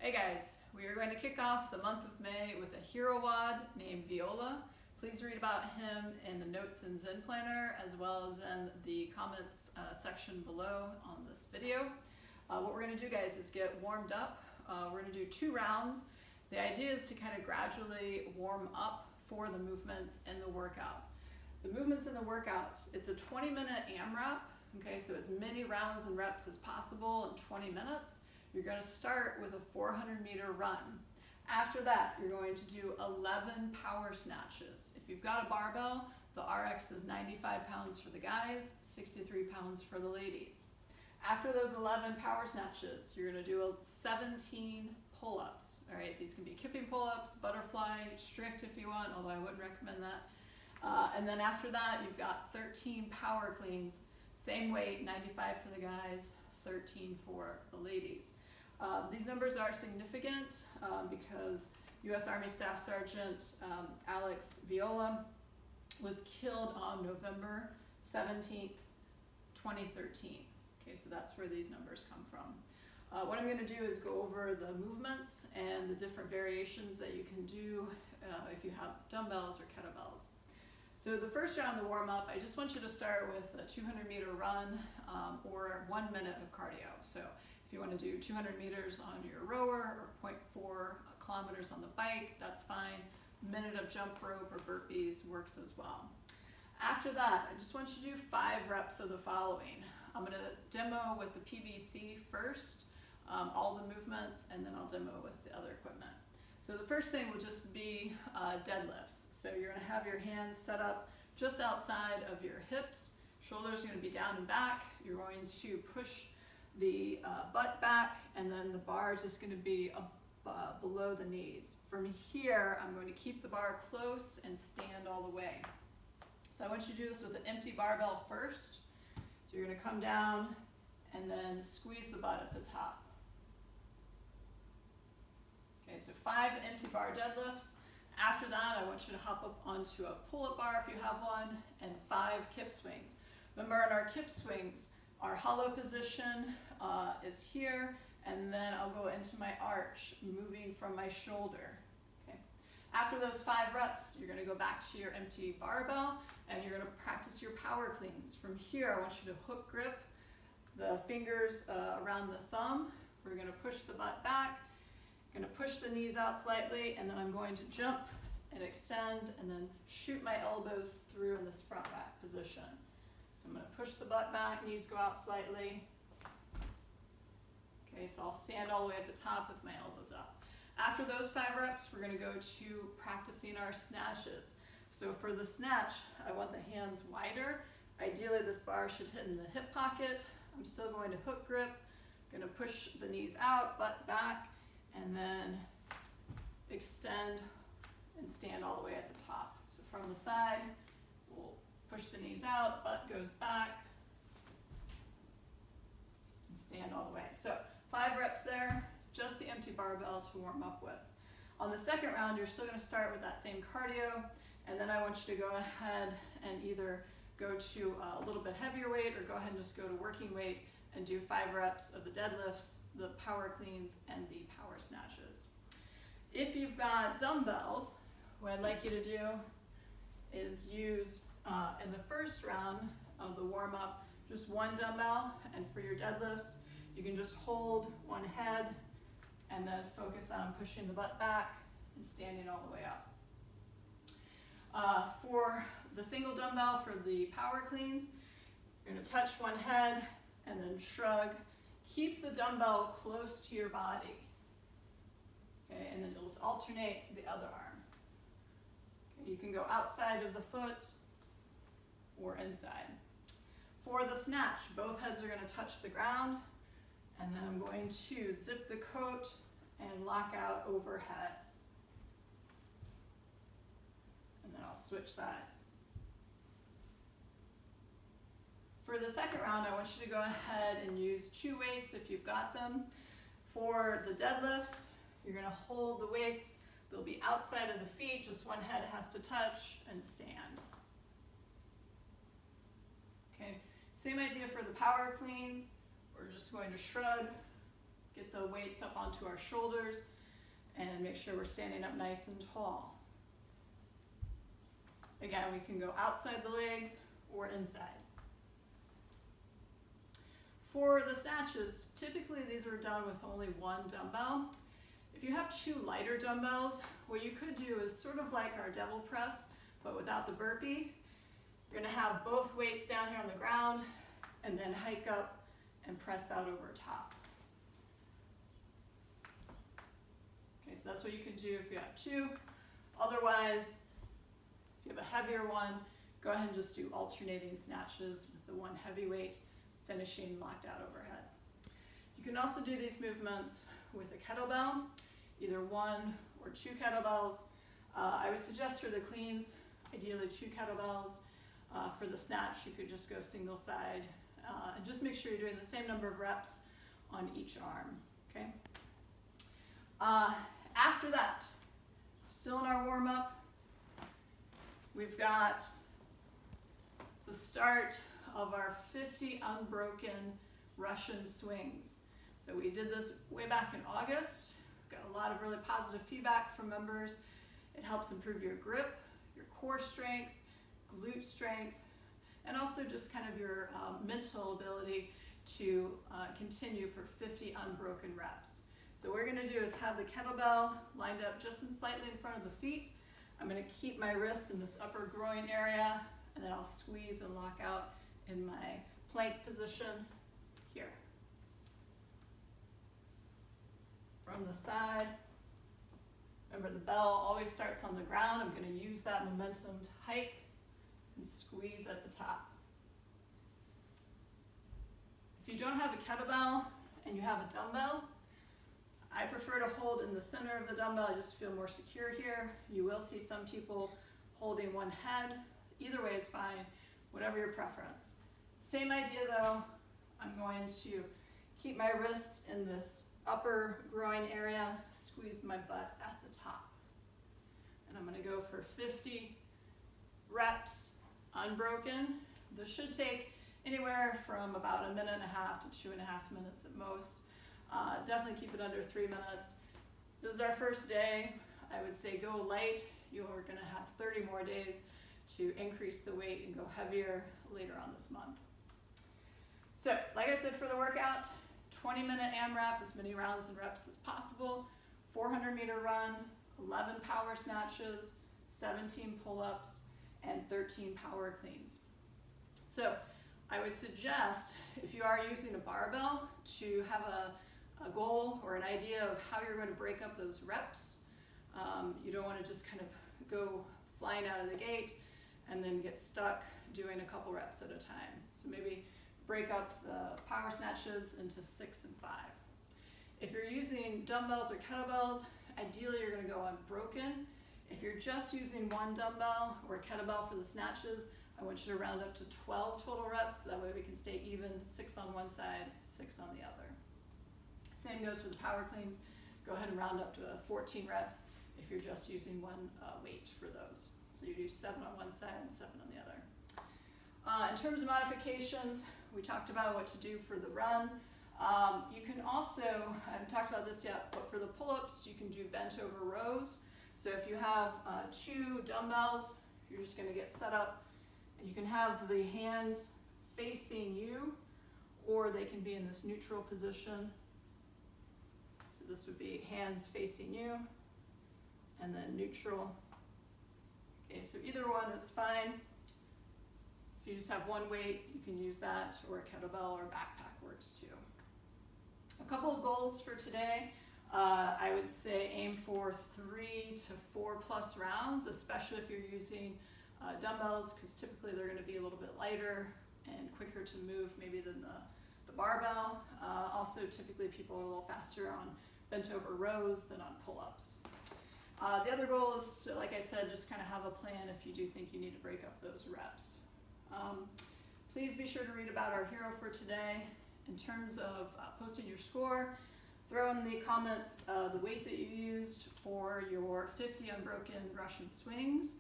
Hey guys, we are going to kick off the month of May with a hero WOD named Viola. Please read about him in the notes in Zen Planner as well as in the comments section below on this video. What we're going to do, guys, is get warmed up. We're going to do 2 rounds. The idea is to kind of gradually warm up for the movements in the workout. The movements in the workout, it's a 20-minute AMRAP, okay, so as many rounds and reps as possible in 20 minutes. You're going to start with a 400-meter run. After that, you're going to do 11 power snatches. If you've got a barbell, the RX is 95 pounds for the guys, 63 pounds for the ladies. After those 11 power snatches, you're going to do 17 pull-ups. All right, these can be kipping pull-ups, butterfly, strict if you want, although I wouldn't recommend that. And then after that, you've got 13 power cleans, same weight, 95 for the guys, 13 for the ladies. These numbers are significant because U.S. Army Staff Sergeant Alex Viola was killed on November 17th, 2013. Okay, so that's where these numbers come from. What I'm going to do is go over the movements and the different variations that you can do if you have dumbbells or kettlebells. So the first round, the warm-up, I just want you to start with a 200-meter run or 1 minute of cardio. So if you want to do 200 meters on your rower or 0.4 kilometers on the bike, that's fine. A minute of jump rope or burpees works as well. After that, I just want you to do 5 reps of the following. I'm going to demo with the PVC first, all the movements, and then I'll demo with the other equipment. So the first thing will just be deadlifts. So you're going to have your hands set up just outside of your hips. Shoulders are going to be down and back. You're going to push the butt back, and then the bar is just going to be below the knees. From here, I'm going to keep the bar close and stand all the way. So I want you to do this with an empty barbell first. So you're going to come down and then squeeze the butt at the top. Okay, so 5 empty bar deadlifts. After that, I want you to hop up onto a pull-up bar if you have one, and 5 kip swings. Remember, in our kip swings, our hollow position is here, and then I'll go into my arch, moving from my shoulder. Okay. After those 5 reps, you're going to go back to your empty barbell, and you're going to practice your power cleans. From here, I want you to hook grip the fingers around the thumb. We're going to push the butt back. I'm going to push the knees out slightly, and then I'm going to jump and extend, and then shoot my elbows through in this front back position. So I'm going to push the butt back, knees go out slightly. Okay, so I'll stand all the way at the top with my elbows up. After those 5 reps, we're going to go to practicing our snatches. So for the snatch, I want the hands wider. Ideally, this bar should hit in the hip pocket. I'm still going to hook grip. I'm going to push the knees out, butt back, and then extend and stand all the way at the top. So from the side, we'll push the knees out, butt goes back, and stand all the way. So 5 reps there, just the empty barbell to warm up with. On the second round, you're still going to start with that same cardio, and then I want you to go ahead and either go to a little bit heavier weight or go ahead and just go to working weight and do 5 reps of the deadlifts, the power cleans, and the power snatches. If you've got dumbbells, what I'd like you to do is use, in the first round of the warm-up, just 1 dumbbell, and for your deadlifts, you can just hold one head and then focus on pushing the butt back and standing all the way up. For the single dumbbell, for the power cleans, you're going to touch one head and then shrug. Keep the dumbbell close to your body. Okay, and then you'll just alternate to the other arm. Okay, you can go outside of the foot or inside. For the snatch, both heads are going to touch the ground, and then I'm going to zip the coat and lock out overhead. And then I'll switch sides. For the second round, I want you to go ahead and use 2 weights if you've got them. For the deadlifts, you're going to hold the weights. They'll be outside of the feet, just one head has to touch and stand. Okay, same idea for the power cleans. We're just going to shrug, Get the weights up onto our shoulders and make sure we're standing up nice and tall. Again, we can go outside the legs or inside. For the snatches, typically these are done with only one dumbbell. If you have two lighter dumbbells, what you could do is sort of like our devil press, but without the burpee. You're gonna have both weights down here on the ground and then hike up and press out over top. Okay, so that's what you can do if you have two. Otherwise, if you have a heavier one, go ahead and just do alternating snatches with the one heavy weight finishing locked out overhead. You can also do these movements with a kettlebell, either one or two kettlebells. I would suggest for the cleans, ideally two kettlebells. For the snatch, you could just go single side, and just make sure you're doing the same number of reps on each arm, okay? After that, still in our warm-up, we've got the start of our 50 unbroken Russian swings. So we did this way back in August. Got a lot of really positive feedback from members. It helps improve your grip, your core strength, glute strength, and also just kind of your mental ability to continue for 50 unbroken reps. So what we're gonna do is have the kettlebell lined up just slightly in front of the feet. I'm gonna keep my wrist in this upper groin area, and then I'll squeeze and lock out in my plank position here. From the side, remember the bell always starts on the ground. I'm going to use that momentum to hike and squeeze at the top. If you don't have a kettlebell and you have a dumbbell, I prefer to hold in the center of the dumbbell. I just feel more secure here. You will see some people holding one head. Either way is fine, whatever your preference. Same idea though, I'm going to keep my wrist in this upper groin area, squeeze my butt at the top. And I'm gonna go for 50 reps unbroken. This should take anywhere from about 1.5 minutes to 2.5 minutes at most. Definitely keep it under 3 minutes. This is our first day. I would say go light. You are gonna have 30 more days to increase the weight and go heavier later on this month. So, like I said for the workout, 20-minute AMRAP, as many rounds and reps as possible, 400-meter run, 11 power snatches, 17 pull-ups, and 13 power cleans. So, I would suggest, if you are using a barbell, to have a goal or an idea of how you're going to break up those reps. You don't want to just kind of go flying out of the gate and then get stuck doing a couple reps at a time. So maybe break up the power snatches into 6 and 5. If you're using dumbbells or kettlebells, ideally you're going to go unbroken. If you're just using one dumbbell or a kettlebell for the snatches, I want you to round up to 12 total reps, so that way we can stay even, 6 on one side, 6 on the other. Same goes for the power cleans. Go ahead and round up to 14 reps if you're just using one weight for those. So you do 7 on one side and 7 on the other. In terms of modifications, we talked about what to do for the run. You can also, I haven't talked about this yet, but for the pull-ups, you can do bent over rows. So if you have 2 dumbbells, you're just going to get set up, and you can have the hands facing you, or they can be in this neutral position. So this would be hands facing you, and then neutral. Okay, so either one is fine. If you just have one weight, you can use that, or a kettlebell or backpack works too. A couple of goals for today. I would say aim for 3 to 4 plus rounds, especially if you're using dumbbells, because typically they're going to be a little bit lighter and quicker to move maybe than the barbell. Also, typically people are a little faster on bent over rows than on pull-ups. The other goal is to, like I said, just kind of have a plan if you do think you need to break up those reps. Please be sure to read about our hero for today. In terms of posting your score, throw in the comments the weight that you used for your 50 unbroken Russian swings,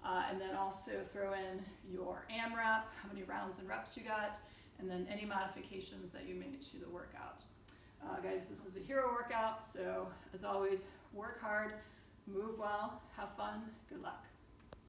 and then also throw in your AMRAP, how many rounds and reps you got, and then any modifications that you made to the workout. Guys, this is a hero workout, so as always, work hard, move well, have fun, good luck.